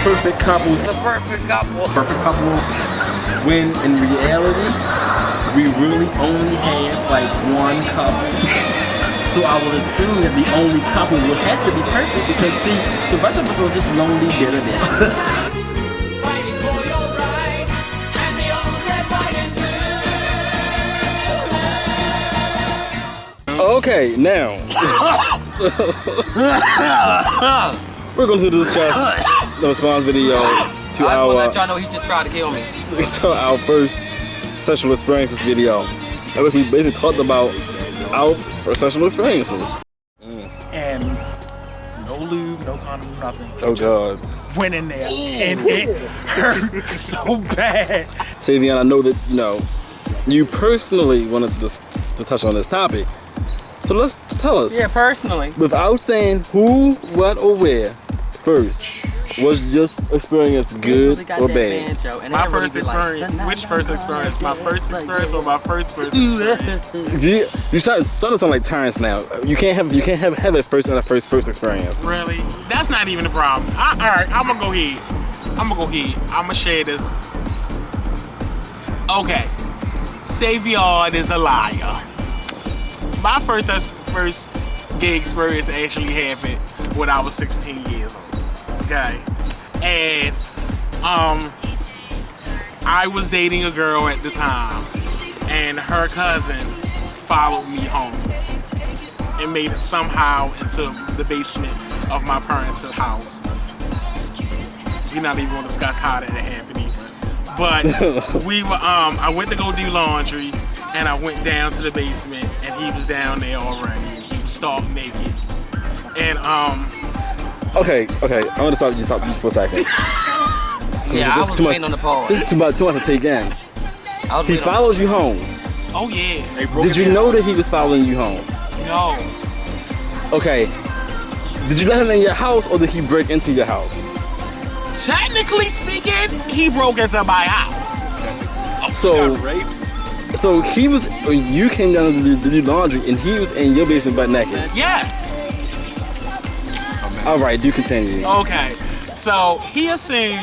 perfect couples. The perfect couple. Perfect couple. When in reality, we really only have like one couple. So I would assume that the only couple would have to be perfect because see, the rest of us are just lonely, bitter bitches. Okay, now we're going to discuss the response video to I'm our. gonna let y'all know he just tried to kill me. To our first sexual experiences video, in which we basically talked about our first sexual experiences. And no lube, no condom, nothing. Oh God! Went in there and it hurt so bad. Savion, I know that you personally wanted to touch on this topic. So let's tell us. Yeah, personally. Without saying who, what, or where, first, was just experience good or bad? My first experience. Which first experience? My first experience or my first experience? You starting to sound like Terrence now. You can't have a first and a first experience. Really? That's not even the problem. All right, I'm gonna go ahead. I'm gonna share this. Okay, Savion is a liar. My first gay experience actually happened when I was 16 years old. Okay, and I was dating a girl at the time, and her cousin followed me home and made it somehow into the basement of my parents' house. We're not even gonna discuss how that happened either. But we were I went to go do laundry, and I went down to the basement, and he was down there already. He was stark naked, and Okay, I want to stop you for a second. Yeah, I was waiting on the pause. This is too much to take in. He follows you home. oh yeah. Did you know that he was following you home? No. Okay. Did you let him in your house or did he break into your house? Technically speaking, he broke into my house. So he was, when you came down to do laundry and he was in your basement butt naked. Yes. All right, do continue. Okay. So he assumed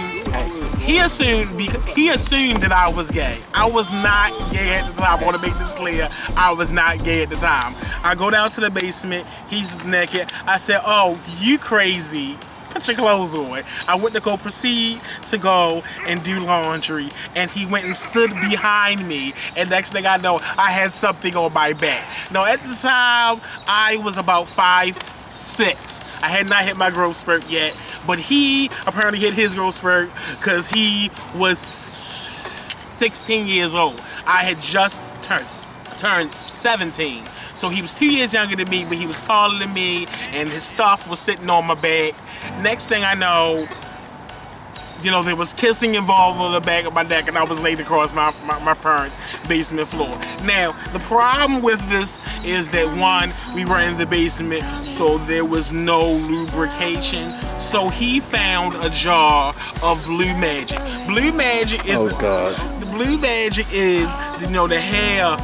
that I was gay. I was not gay at the time. I want to make this clear. I was not gay at the time. I go down to the basement. He's naked. I said, "Oh, you crazy. Put your clothes on." I went to proceed to go and do laundry, and he went and stood behind me, and next thing I know, I had something on my back. Now, at the time, I was about 5'6". I had not hit my growth spurt yet, but he apparently hit his growth spurt because he was 16 years old. I had just turned 17. So he was 2 years younger than me, but he was taller than me, and his stuff was sitting on my back. Next thing I know, there was kissing involved on the back of my neck, and I was laid across my parents' basement floor. Now, the problem with this is that, one, we were in the basement, so there was no lubrication. So he found a jar of Blue Magic. Blue Magic is the Blue Magic is the hair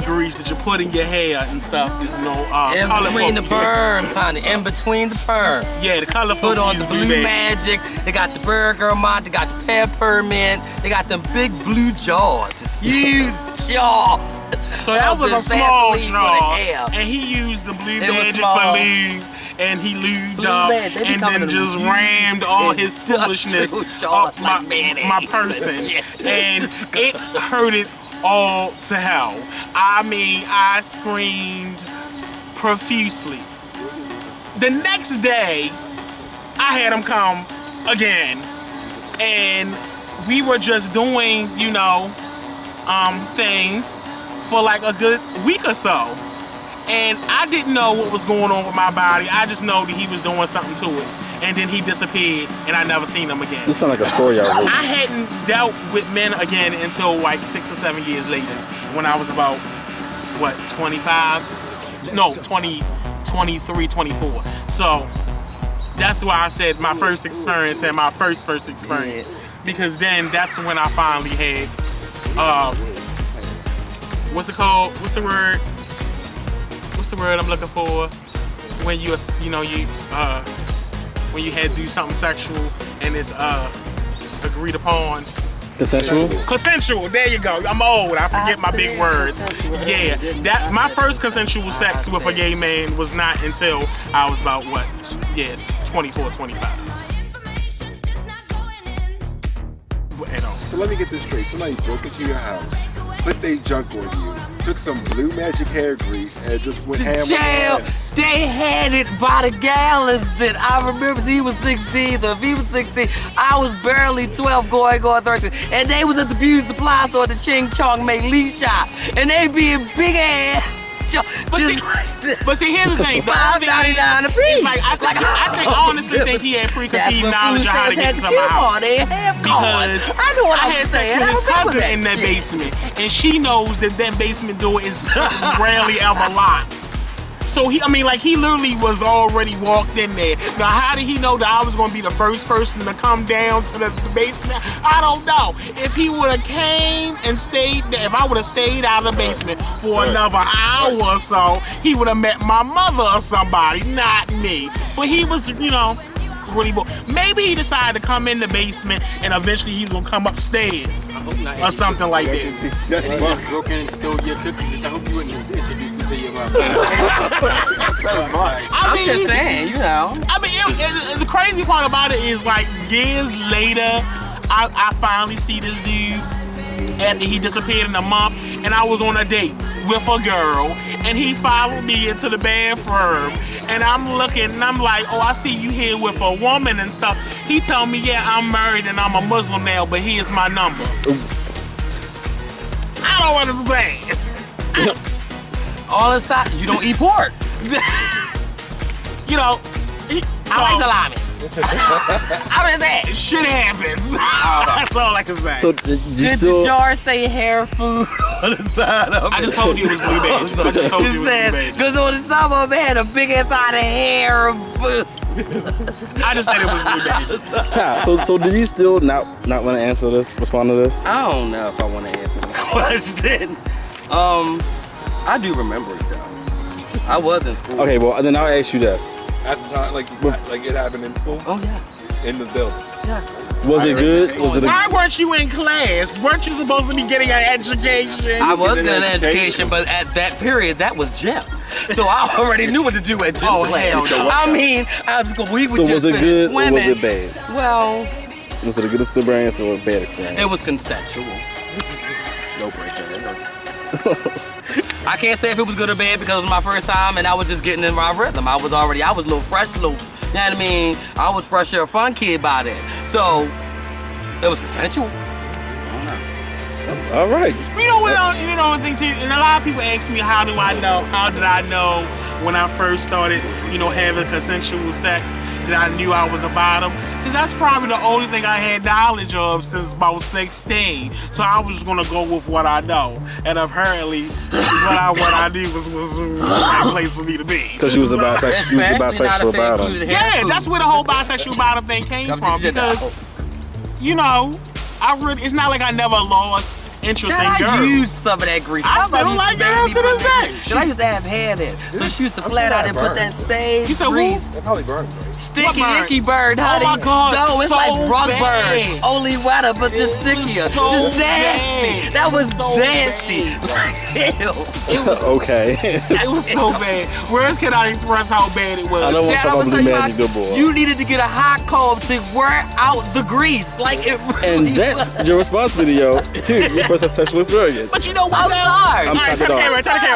grease that you put in your hair and stuff. In between the perms, honey. In between the perms. Yeah, the colorful. Put on the Blue Magic. They got the bergamot. They got the peppermint. They got them big blue jars. It's huge jar. So that was a small jar, and he used the Blue Magic for lube. And he lubed up and then just rammed all his foolishness up my person. And it hurted all to hell. I mean, I screamed profusely. The next day, I had him come again. And we were just doing, things for like a good week or so. And I didn't know what was going on with my body. I just know that he was doing something to it. And then he disappeared, and I never seen him again. This sounds like a story I wrote. I hadn't dealt with men again until like 6 or 7 years later, when I was about, 25? No, 23, 24. So that's why I said my first experience and my first experience. Because then that's when I finally had, what's it called? What's the word I'm looking for? When when when you had to do something sexual and it's agreed upon. Consensual? Consensual. There you go. I'm old. I forget my big words. Yeah, that my first consensual sex with a gay man was not until I was about 24, 25. So let me get this straight. Somebody broke into your house, put their junk on you, took some blue magic hair grease, and just went ham on your Jail. ass. They had it by the gallons. That I remember he was 16, so if he was 16, I was barely 12 going 13. And they was at the beauty supply store at the Ching Chong Mei Lee shop. And they be in big ass. But see, here's the thing. The other thing $5.99 a is, piece. like, I honestly think he had preconceived knowledge of how to get into my house. They have cards. Because I know what I I'm had saying. sex with his I remember cousin in that shit. basement, and she knows that basement door is rarely ever locked. So he literally was already walked in there. Now, how did he know that I was going to be the first person to come down to the basement? I don't know. If he would have came and stayed there, if I would have stayed out of the basement for another hour or so, he would have met my mother or somebody, not me. But he was, really bored. Maybe he decided to come in the basement and eventually he was going to come upstairs or something like that. And he just broke in and stole your cookies, which I hope you wouldn't introduce me to your mom. I'm just saying, The crazy part about it is, like, years later, I finally see this dude after he disappeared in a month, and I was on a date with a girl, and he followed me into the bathroom, and I'm looking, and I'm like, oh, I see you here with a woman and stuff. He told me, yeah, I'm married and I'm a Muslim now, but here's my number. I don't understand. all inside, you don't eat pork. I like salami. I mean that. Shit happens. That's all I can say. So Did the jar say hair food on the side of it? I just told you it was blue badge. I just told you it was blue badge. Because on the side of it had a big ass side of hair food. I just said it was blue badge. Ty, so do you still not want to answer this, respond to this? I don't know if I want to answer this question. I do remember it though. I was in school. Okay, well then I'll ask you this. At the time, like it happened in school, Oh yes. in the building. Yes. Was it good? Was it a, Why weren't you in class? Weren't you supposed to be getting an education? I was getting an education, but at that period, that was gym. So I already knew what to do at gym class. hell no. I mean, I was going. We would so just was it finish good swimming. or was it bad? Well, Was it a good experience or a bad experience? it was consensual. No breaking. I can't say if it was good or bad because it was my first time and I was just getting in my rhythm. I was a little fresh, you know what I mean? I was fresher, a fun kid by then. So, it was consensual. All right. You know one thing too, and a lot of people ask me how did I know when I first started, having consensual sex that I knew I was a bottom? Because that's probably the only thing I had knowledge of since about 16. So I was just gonna go with what I know, and apparently what I knew was the right place for me to be. Because you was a bisexual bottom. Yeah, that's where the whole bisexual bottom thing came from. Because it's not like I never lost interest in I girls. used some of that grease. I still like girls to this day. I used to have had it. So she used to flat out and put that same You said grease. That probably burned, right? Sticky What bird? icky bird, honey. Oh my God, No, it's so like rug bad. bird. Only wetter, but just stickier. so Just nasty. bad. That was So nasty. It was Okay. it was so bad. Words cannot express how bad it was. I don't want to Chad, talk I'ma about tell Blue you Magic how- though, boy. You needed to get a hot comb to wear out the grease. Like it really And that's your response video to your first sexual experience. But you know what? I'm sorry. All right, tell the camera.